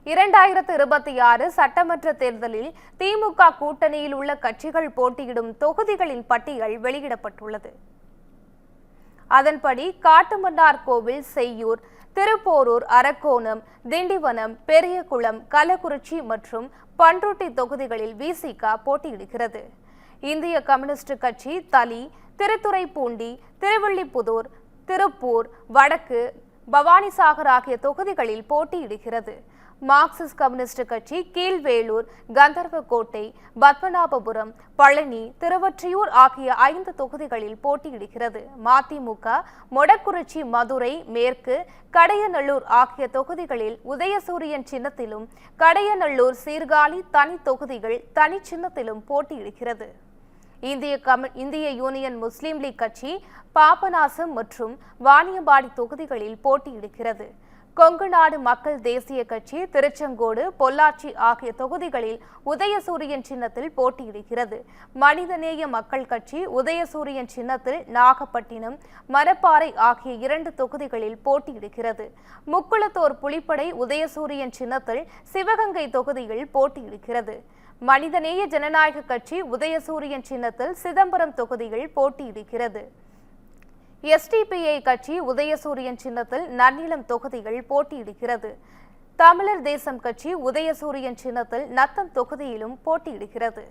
2026 சட்டமன்ற தேர்தலில் திமுக கூட்டணியில் உள்ள கட்சிகள் போட்டியிடும் தொகுதிகளின் பட்டியல் வெளியிடப்பட்டுள்ளது. அதன்படி காட்டுமன்னார்கோவில், செய்யூர், திருப்போரூர், அரக்கோணம், திண்டிவனம், பெரியகுளம், கள்ளக்குறிச்சி மற்றும் பண்ருட்டி தொகுதிகளில் விசிக போட்டியிடுகிறது. இந்திய கம்யூனிஸ்ட் கட்சி தளி, திருத்துறைப்பூண்டி, திருவில்லிபுதூர், திருப்பூர் வடக்கு, பவானிசாகர் ஆகிய தொகுதிகளில் போட்டியிடுகிறது. மார்க்சிஸ்ட் கம்யூனிஸ்ட் கட்சி கீழ்வேளூர், கந்தர்வக்கோட்டை, பத்மநாபபுரம், பழனி, திருவொற்றியூர் ஆகிய 5 தொகுதிகளில் போட்டியிடுகிறது. மதிமுக மொடக்குறிச்சி, மதுரை மேற்கு, கடையநல்லூர் ஆகிய தொகுதிகளில் உதயசூரியன் சின்னத்திலும், கடையநல்லூர், சீர்காழி தனி தொகுதிகள் தனி சின்னத்திலும் போட்டியிடுகிறது. இந்திய யூனியன் முஸ்லீம் லீக் கட்சி பாபநாசம் மற்றும் வாணியம்பாடி தொகுதிகளில் போட்டியிடுகிறது. கொங்குநாடு மக்கள் தேசிய கட்சி திருச்செங்கோடு, பொள்ளாச்சி ஆகிய தொகுதிகளில் உதயசூரியன் சின்னத்தில் போட்டியிடுகிறது. மனிதநேய மக்கள் கட்சி உதயசூரியன் சின்னத்தில் நாகப்பட்டினம், மணப்பாறை ஆகிய 2 தொகுதிகளில் போட்டியிடுகிறது. முக்குளத்தோர் புலிப்படை உதயசூரியன் சின்னத்தில் சிவகங்கை தொகுதியில் போட்டியிடுகிறது. மனிதநேய ஜனநாயக கட்சி உதயசூரியன் சின்னத்தில் சிதம்பரம் தொகுதியில் போட்டியிடுகிறது. எஸ்டிபிஐ கட்சி உதயசூரியன் சின்னத்தில் நன்னிலம் தொகுதியில் போட்டியிடுகிறது. தமிழர் தேசம் கட்சி உதயசூரியன் சின்னத்தில் நத்தம் தொகுதியிலும் போட்டியிடுகிறது.